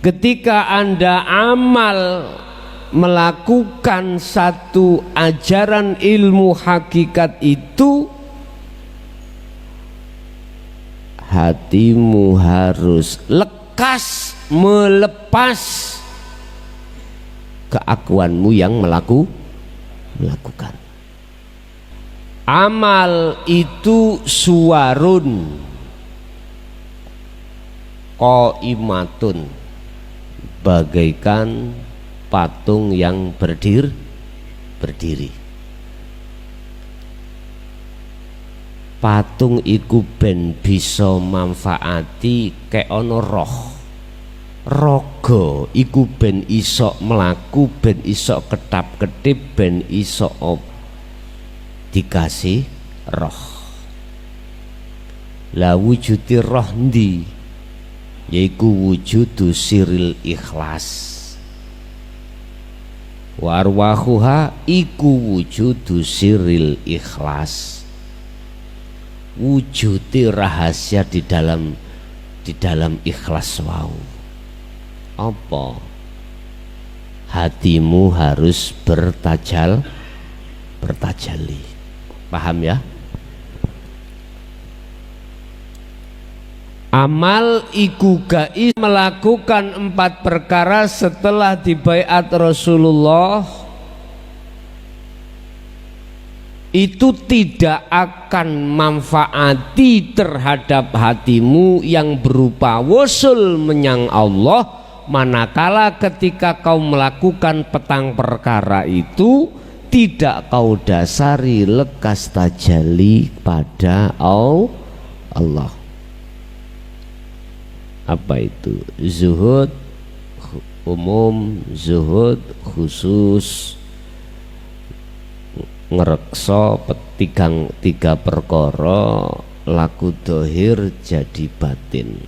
Ketika Anda amal melakukan satu ajaran ilmu hakikat itu, hatimu harus lekas melepas keakuanmu yang melakukan. Amal itu suwarun qaimatun, bagaikan patung yang berdiri. Patung iku ben bisa manfaati kek ana roh. Raga iku ben iso melaku, ben iso ketap-ketip, ben iso dikasih roh. La wujudi roh ndi? Yaiku wujudu siril ikhlas. Wa arwahuha iku wujudu siril ikhlas. Wujudi rahasia di dalam ikhlas wau. Apa? Hatimu harus bertajalli. Paham ya? Amal iku gai melakukan 4 perkara setelah dibaiat Rasulullah, itu tidak akan manfaati terhadap hatimu yang berupa wusul menyang Allah, manakala ketika kau melakukan petang perkara itu tidak kau dasari lekas tajalli pada Allah. Apa itu? Zuhud umum, zuhud khusus, ngerekso tiga perkara, laku dohir jadi batin.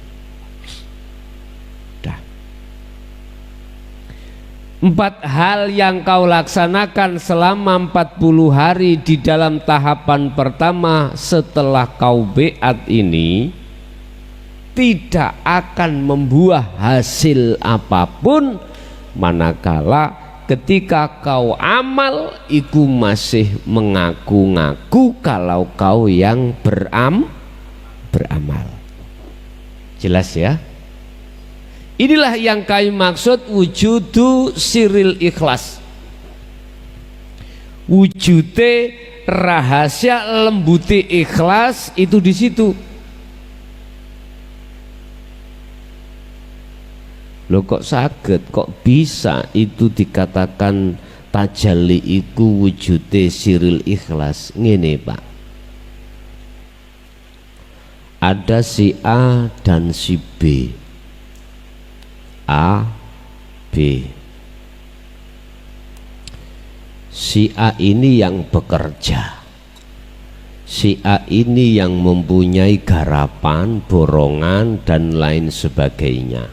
4 hal yang kau laksanakan selama 40 hari di dalam tahapan pertama setelah kau beat ini tidak akan membuah hasil apapun manakala ketika kau amal iku masih mengaku-ngaku kalau kau yang beramal. Jelas ya? Inilah yang kami maksud wujudu siril ikhlas. Wujude rahasia lembuti ikhlas itu di situ. Loh kok saged, kok bisa itu dikatakan tajalli iku wujude siril ikhlas? Ngene Pak, ada si A dan si B. A, B. Si A ini yang bekerja, si A ini yang mempunyai garapan, borongan dan lain sebagainya.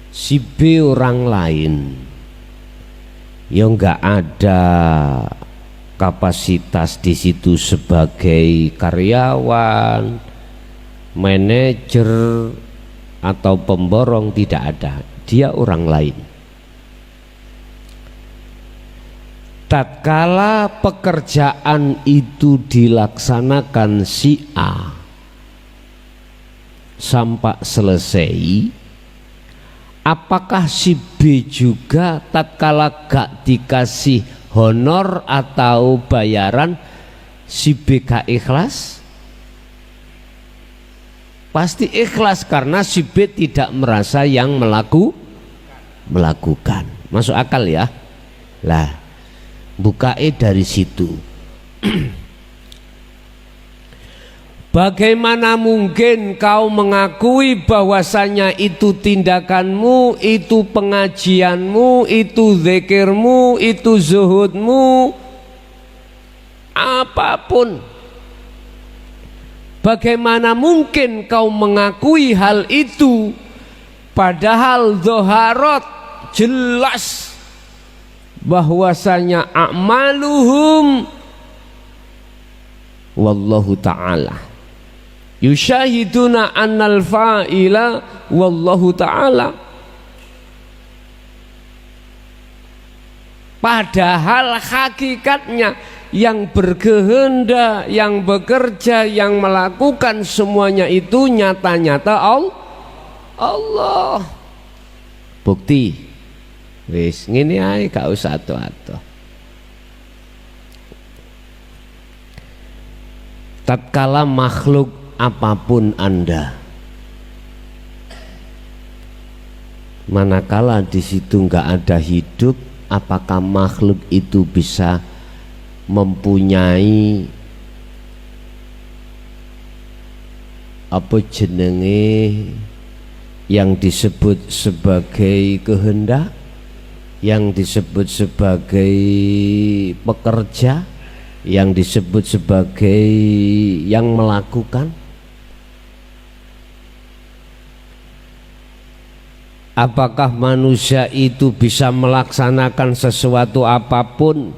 Si B orang lain yang enggak ada kapasitas di situ sebagai karyawan, manajer atau pemborong, tidak ada, dia orang lain. Tatkala pekerjaan itu dilaksanakan si A sampai selesai, apakah si B juga tatkala gak dikasih honor atau bayaran si B gak ikhlas? Pasti ikhlas karena si B tidak merasa yang melakukan. Masuk akal ya? Lah, bukae dari situ. Bagaimana mungkin kau mengakui bahwasanya itu tindakanmu, itu pengajianmu, itu zikirmu, itu zuhudmu, apapun. Bagaimana mungkin kau mengakui hal itu padahal zoharot jelas bahwasanya a'maluhum wallahu ta'ala yusyahiduna annal fa'ila wallahu ta'ala. Padahal hakikatnya yang berkehendak, yang bekerja, yang melakukan semuanya itu nyata-nyata Allah. Bukti wis ngene ae, gak usah ado-ado. Tatkala makhluk apapun Anda, manakala di situ nggak ada hidup, apakah makhluk itu bisa mempunyai apa jenenge yang disebut sebagai kehendak, yang disebut sebagai pekerja, yang disebut sebagai yang melakukan? Apakah manusia itu bisa melaksanakan sesuatu apapun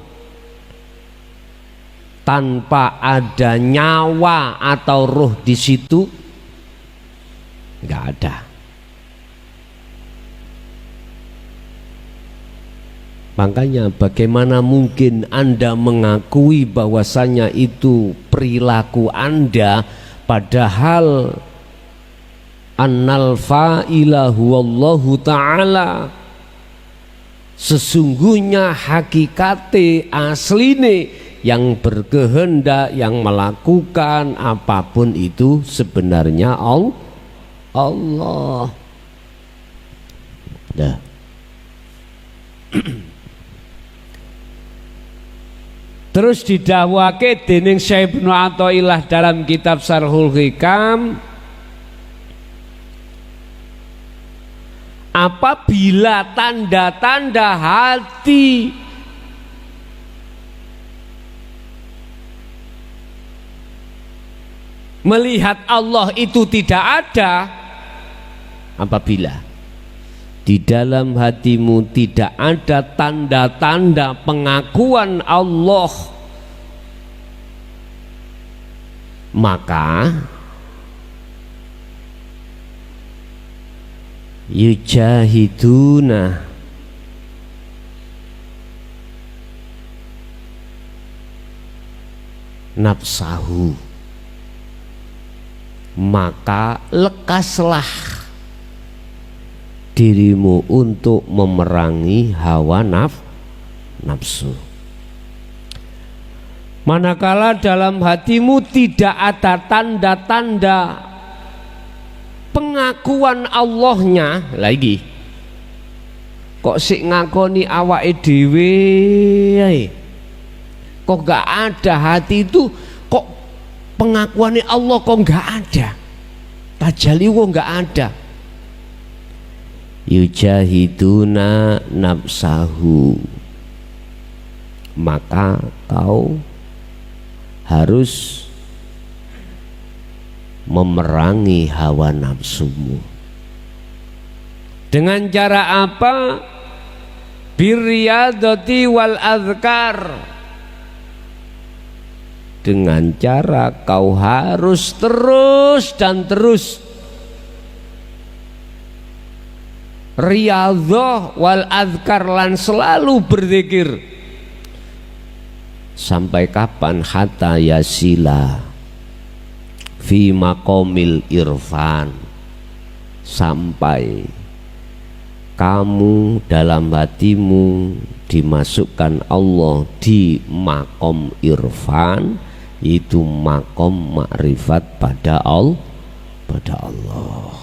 tanpa ada nyawa atau ruh di situ? Nggak ada. Makanya bagaimana mungkin Anda mengakui bahwasanya itu perilaku Anda, padahal annal fa'ila huwallahu ta'ala, sesungguhnya hakikate asline yang berkehendak, yang melakukan apapun itu sebenarnya Allah. Dah. Terus didawake dening Syekh Ibnu Athaillah dalam kitab Syarhul Hikam, apabila tanda-tanda hati melihat Allah itu tidak ada, apabila di dalam hatimu tidak ada tanda-tanda pengakuan Allah, maka yujahiduna nafsahu, maka lekaslah dirimu untuk memerangi hawa nafsu. Manakala dalam hatimu tidak ada tanda-tanda pengakuan Allahnya, lagi kok sik ngakoni awake dhewe ae, kok gak ada hati itu, kok pengakuannya Allah kok gak ada, tajalli kok gak ada. Yujahiduna nafsahu, maka kau harus memerangi hawa nafsumu. Dengan cara apa? Birriyadati wal azkar, dengan cara kau harus terus dan terus riyadhah wal azkar, lan selalu berzikir. Sampai kapan? Hatta yasila fi maqamil irfan, sampai kamu dalam hatimu dimasukkan Allah di makom irfan, itu makom makrifat pada Allah.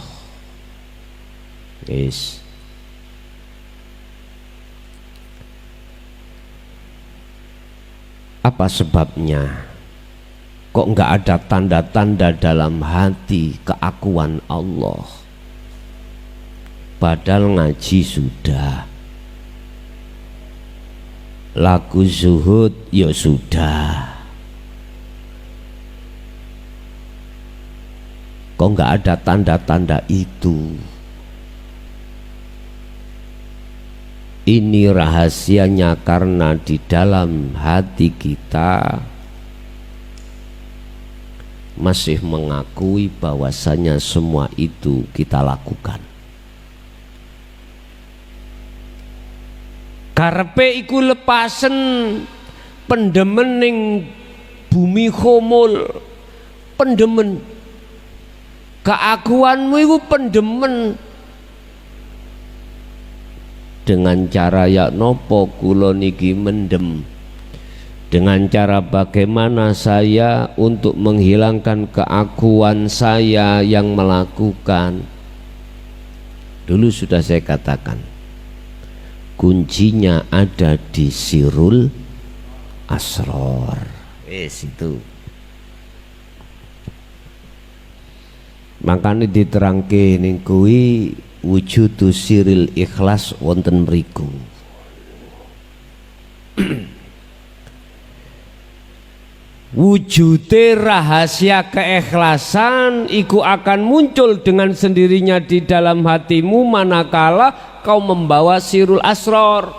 Yes. Apa sebabnya kok nggak ada tanda-tanda dalam hati keakuan Allah? Padahal ngaji sudah, laku zuhud ya sudah, kok nggak ada tanda-tanda itu? Ini rahasianya, karena di dalam hati kita masih mengakui bahwasanya semua itu kita lakukan. karepe iku lepasen pendemen ning bumi khomul, pendemen keakuanmu itu pendemen. Dengan cara ya nopo kula niki mendem, dengan cara bagaimana saya untuk menghilangkan keakuan saya yang melakukan. Dulu sudah saya katakan, kuncinya ada di sirul asror. Itu makanya diterangke ning kuwi wujudu siril ikhlas wonten mriku. Wujude rahasia keikhlasan iku akan muncul dengan sendirinya di dalam hatimu manakala kau membawa sirul asror.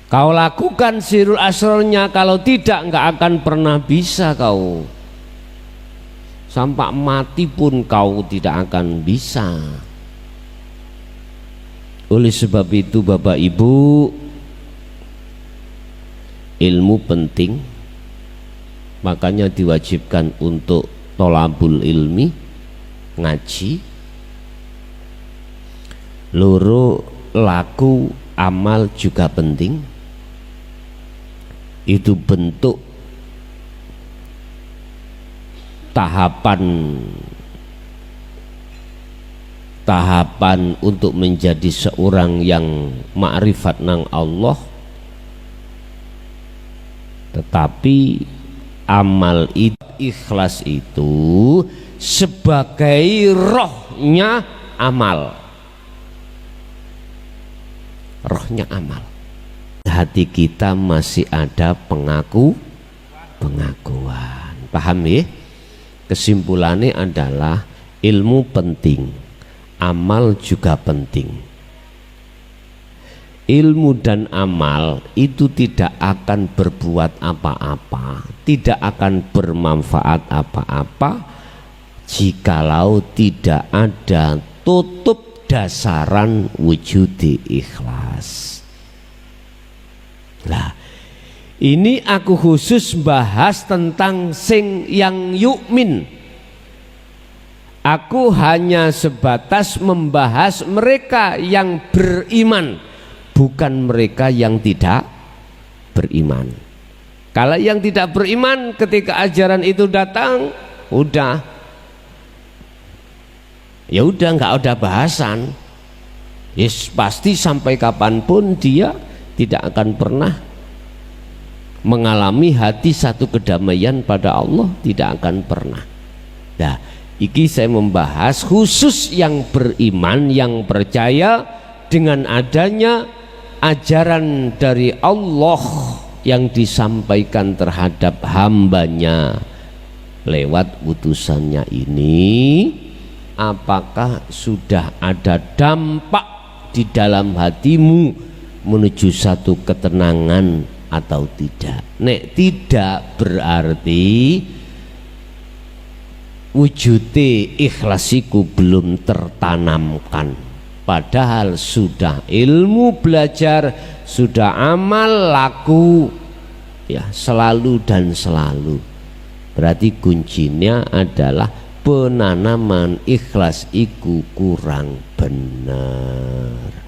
Kau lakukan sirul asrornya, kalau tidak nggak akan pernah bisa kau. Sampai mati pun kau tidak akan bisa. Oleh sebab itu Bapak Ibu, ilmu penting, makanya diwajibkan untuk tolabul ilmi, ngaji. Loro, laku amal juga penting. Itu bentuk tahapan untuk menjadi seorang yang ma'rifat nang Allah. Tetapi amal itu, ikhlas itu sebagai rohnya amal, rohnya amal. Hati kita masih ada pengakuan. Paham ya? Kesimpulannya adalah ilmu penting, amal juga penting. Ilmu dan amal itu tidak akan berbuat apa-apa, tidak akan bermanfaat apa-apa jikalau tidak ada tutup dasaran wujudi ikhlas. Lah, ini aku khusus bahas tentang sing yang yukmin. Aku hanya sebatas membahas mereka yang beriman, bukan mereka yang tidak beriman. Kalau yang tidak beriman ketika ajaran itu datang, udah, ya udah nggak ada bahasan. Yes, pasti sampai kapanpun dia tidak akan pernah mengalami hati satu kedamaian pada Allah, tidak akan pernah. Nah, iki saya membahas khusus yang beriman, yang percaya dengan adanya ajaran dari Allah yang disampaikan terhadap hambanya lewat utusannya ini. Apakah sudah ada dampak di dalam hatimu menuju satu ketenangan atau tidak? Nek tidak, berarti wujude ikhlasiku belum tertanamkan. Padahal sudah ilmu belajar, sudah amal laku, ya selalu dan selalu. Berarti kuncinya adalah penanaman ikhlas iku kurang benar.